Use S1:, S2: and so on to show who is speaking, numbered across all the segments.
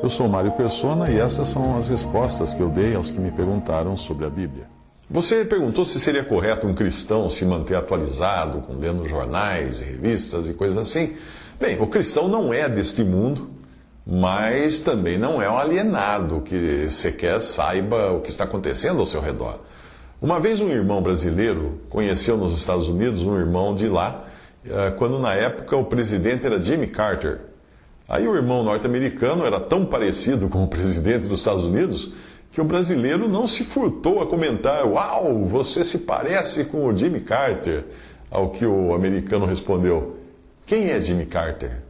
S1: Eu sou Mário Persona e essas são as respostas que eu dei aos que me perguntaram sobre a Bíblia.
S2: Você perguntou se seria correto um cristão se manter atualizado, lendo jornais e revistas e coisas assim. Bem, o cristão não é deste mundo, mas também não é um alienado que sequer saiba o que está acontecendo ao seu redor. Uma vez um irmão brasileiro conheceu nos Estados Unidos um irmão de lá, quando na época o presidente era Jimmy Carter. Aí o irmão norte-americano era tão parecido com o presidente dos Estados Unidos que o brasileiro não se furtou a comentar: "Uau, você se parece com o Jimmy Carter." Ao que o americano respondeu: "Quem é Jimmy Carter?"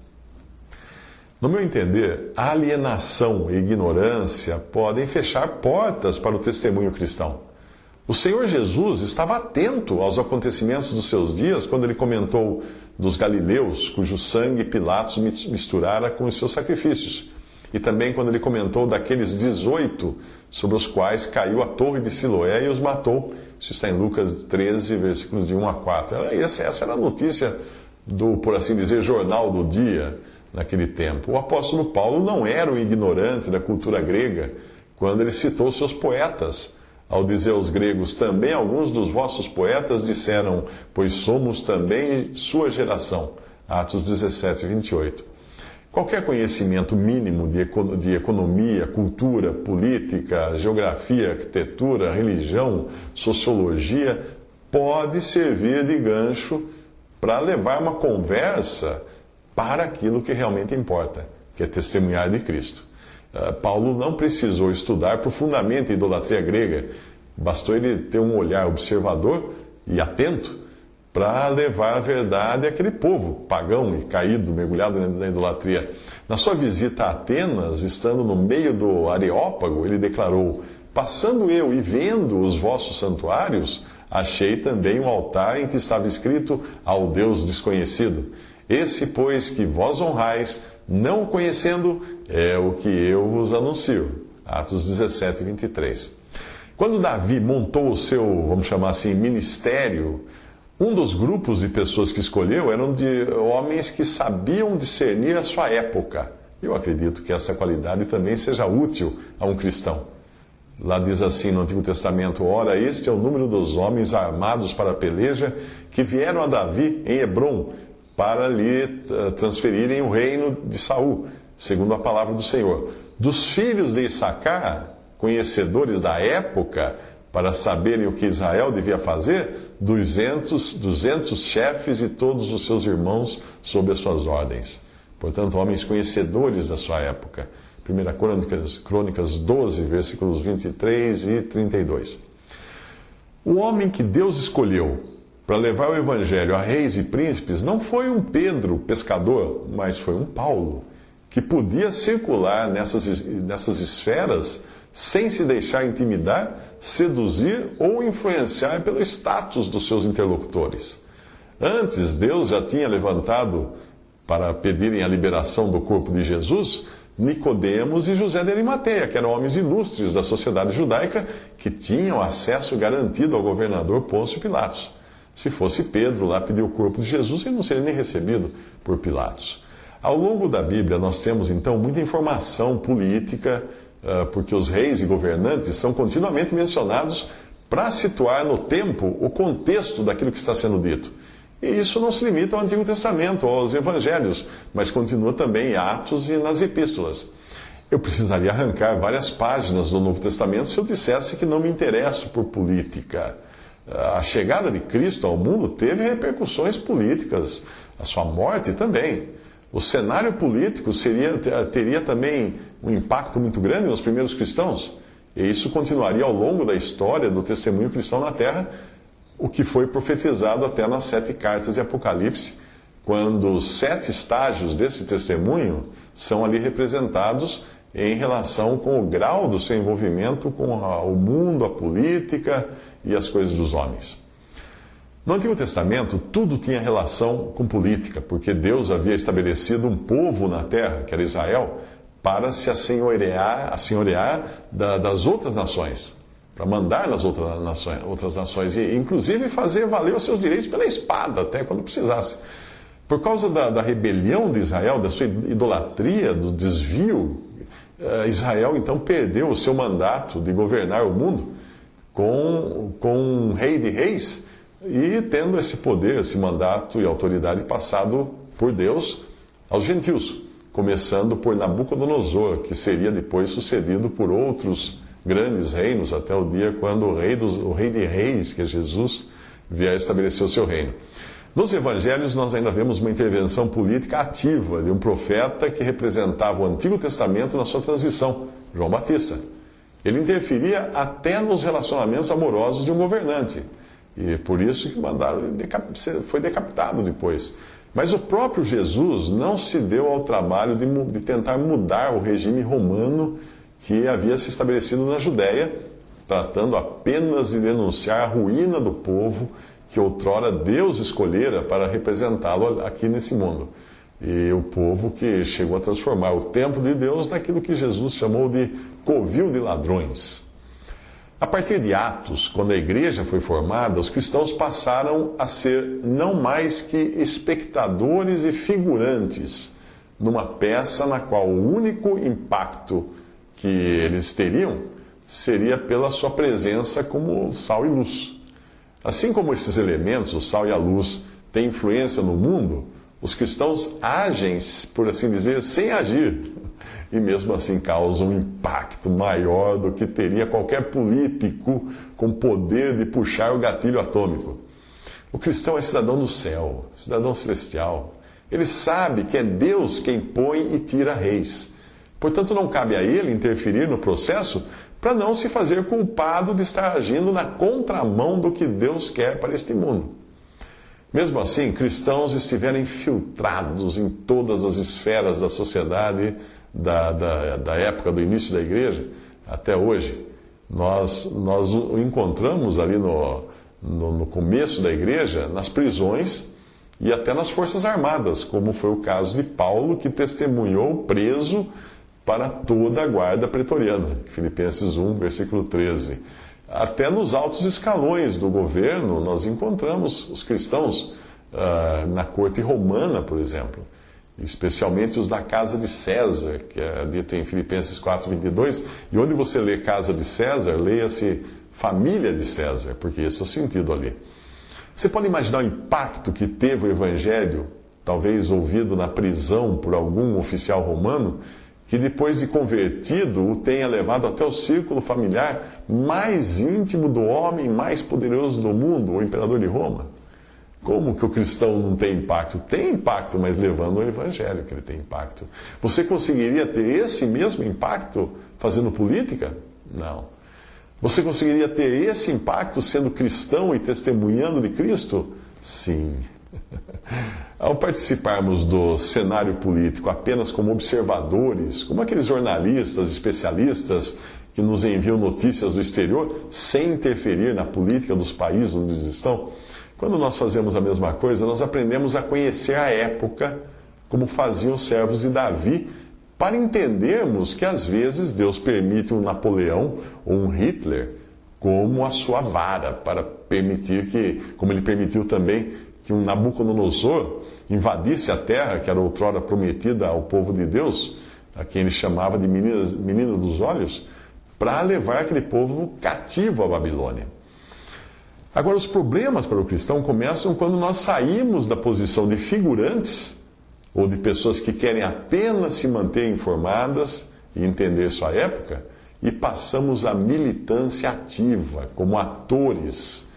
S2: No meu entender, a alienação e ignorância podem fechar portas para o testemunho cristão. O Senhor Jesus estava atento aos acontecimentos dos seus dias quando ele comentou dos galileus, cujo sangue Pilatos misturara com os seus sacrifícios. E também quando ele comentou daqueles 18 sobre os quais caiu a torre de Siloé e os matou. Isso está em Lucas 13, versículos de 1 a 4. Essa era a notícia do, por assim dizer, jornal do dia naquele tempo. O apóstolo Paulo não era um ignorante da cultura grega quando ele citou seus poetas. Ao dizer aos gregos: "Também alguns dos vossos poetas disseram, pois somos também sua geração." Atos 17, 28. Qualquer conhecimento mínimo de economia, cultura, política, geografia, arquitetura, religião, sociologia, pode servir de gancho para levar uma conversa para aquilo que realmente importa, que é testemunhar de Cristo. Paulo não precisou estudar profundamente a idolatria grega, bastou ele ter um olhar observador e atento para levar a verdade àquele povo pagão e caído, mergulhado na idolatria. Na sua visita a Atenas, estando no meio do Areópago, ele declarou: "Passando eu e vendo os vossos santuários, achei também um altar em que estava escrito: ao Deus desconhecido. Esse, pois, que vós honrais, não o conhecendo, é o que eu vos anuncio." Atos 17, 23. Quando Davi montou o seu, vamos chamar assim, ministério, um dos grupos de pessoas que escolheu eram de homens que sabiam discernir a sua época. Eu acredito que essa qualidade também seja útil a um cristão. Lá diz assim no Antigo Testamento: "Ora, este é o número dos homens armados para a peleja que vieram a Davi em Hebrom, para lhe transferirem o reino de Saul, segundo a palavra do Senhor. Dos filhos de Issacar, conhecedores da época, para saberem o que Israel devia fazer, 200 chefes e todos os seus irmãos sob as suas ordens." Portanto, homens conhecedores da sua época. 1 Crônicas 12, versículos 23 e 32. O homem que Deus escolheu para levar o evangelho a reis e príncipes não foi um Pedro, pescador, mas foi um Paulo, que podia circular nessas esferas sem se deixar intimidar, seduzir ou influenciar pelo status dos seus interlocutores. Antes, Deus já tinha levantado para pedirem a liberação do corpo de Jesus Nicodemos e José de Arimateia, que eram homens ilustres da sociedade judaica que tinham acesso garantido ao governador Pôncio Pilatos. Se fosse Pedro lá pedir o corpo de Jesus, ele não seria nem recebido por Pilatos. Ao longo da Bíblia, nós temos então muita informação política, porque os reis e governantes são continuamente mencionados para situar no tempo o contexto daquilo que está sendo dito. E isso não se limita ao Antigo Testamento, aos Evangelhos, mas continua também em Atos e nas Epístolas. Eu precisaria arrancar várias páginas do Novo Testamento se eu dissesse que não me interesso por política. A chegada de Cristo ao mundo teve repercussões políticas, a sua morte também. O cenário político teria também um impacto muito grande nos primeiros cristãos, e isso continuaria ao longo da história do testemunho cristão na Terra, o que foi profetizado até nas 7 cartas de Apocalipse, quando os 7 estágios desse testemunho são ali representados em relação com o grau do seu envolvimento com o mundo, a política e as coisas dos homens. No Antigo Testamento, tudo tinha relação com política, porque Deus havia estabelecido um povo na terra, que era Israel, para se assenhorear das outras nações, para mandar nas outras nações, e inclusive fazer valer os seus direitos pela espada, até quando precisasse. Por causa da rebelião de Israel, da sua idolatria, do desvio, Israel então perdeu o seu mandato de governar o mundo com um rei de reis e tendo esse poder, esse mandato e autoridade passado por Deus aos gentios, começando por Nabucodonosor, que seria depois sucedido por outros grandes reinos até o dia quando o rei de reis, que é Jesus, vier estabelecer o seu reino. Nos evangelhos, nós ainda vemos uma intervenção política ativa de um profeta que representava o Antigo Testamento na sua transição, João Batista. Ele interferia até nos relacionamentos amorosos de um governante. E por isso que foi decapitado depois. Mas o próprio Jesus não se deu ao trabalho de tentar mudar o regime romano que havia se estabelecido na Judéia, tratando apenas de denunciar a ruína do povo que outrora Deus escolhera para representá-lo aqui nesse mundo. E o povo que chegou a transformar o templo de Deus naquilo que Jesus chamou de covil de ladrões. A partir de Atos, quando a igreja foi formada, os cristãos passaram a ser não mais que espectadores e figurantes numa peça na qual o único impacto que eles teriam seria pela sua presença como sal e luz. Assim como esses elementos, o sal e a luz, têm influência no mundo, os cristãos agem, por assim dizer, sem agir. E mesmo assim causam um impacto maior do que teria qualquer político com poder de puxar o gatilho atômico. O cristão é cidadão do céu, cidadão celestial. Ele sabe que é Deus quem põe e tira reis. Portanto, não cabe a ele interferir no processo para não se fazer culpado de estar agindo na contramão do que Deus quer para este mundo. Mesmo assim, cristãos estiveram infiltrados em todas as esferas da sociedade da época do início da igreja até hoje. Nós o encontramos ali no começo da igreja, nas prisões e até nas forças armadas, como foi o caso de Paulo, que testemunhou preso para toda a guarda pretoriana. Filipenses 1, versículo 13. Até nos altos escalões do governo, nós encontramos os cristãos na corte romana, por exemplo. Especialmente os da casa de César, que é dito em Filipenses 4, 22. E onde você lê casa de César, leia-se família de César, porque esse é o sentido ali. Você pode imaginar o impacto que teve o evangelho, talvez ouvido na prisão por algum oficial romano, que depois de convertido o tenha levado até o círculo familiar mais íntimo do homem mais poderoso do mundo, o imperador de Roma. Como que o cristão não tem impacto? Tem impacto, mas levando o evangelho que ele tem impacto. Você conseguiria ter esse mesmo impacto fazendo política? Não. Você conseguiria ter esse impacto sendo cristão e testemunhando de Cristo? Sim. Ao participarmos do cenário político apenas como observadores, como aqueles jornalistas, especialistas que nos enviam notícias do exterior, sem interferir na política dos países onde eles estão, quando nós fazemos a mesma coisa, nós aprendemos a conhecer a época, como faziam os servos de Davi, para entendermos que às vezes Deus permite um Napoleão ou um Hitler como a sua vara, para permitir que, como ele permitiu também que um Nabucodonosor invadisse a terra, que era outrora prometida ao povo de Deus, a quem ele chamava de menina dos olhos, para levar aquele povo cativo à Babilônia. Agora, os problemas para o cristão começam quando nós saímos da posição de figurantes, ou de pessoas que querem apenas se manter informadas e entender sua época, e passamos à militância ativa, como atores,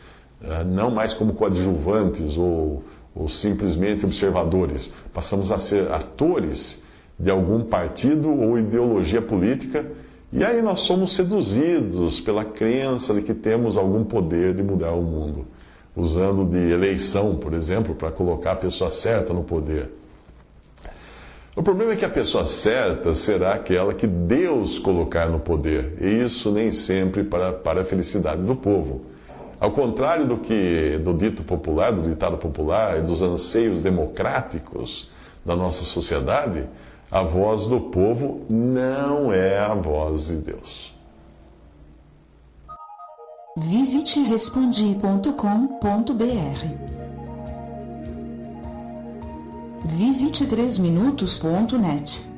S2: não mais como coadjuvantes ou simplesmente observadores. Passamos a ser atores de algum partido ou ideologia política, e aí nós somos seduzidos pela crença de que temos algum poder de mudar o mundo, usando de eleição, por exemplo, para colocar a pessoa certa no poder. O problema é que a pessoa certa será aquela que Deus colocar no poder, e isso nem sempre para a felicidade do povo. Ao contrário do dito popular, do ditado popular e dos anseios democráticos da nossa sociedade, a voz do povo não é a voz de Deus.
S3: Visite Respondi.com.br. Visite 3minutos.net.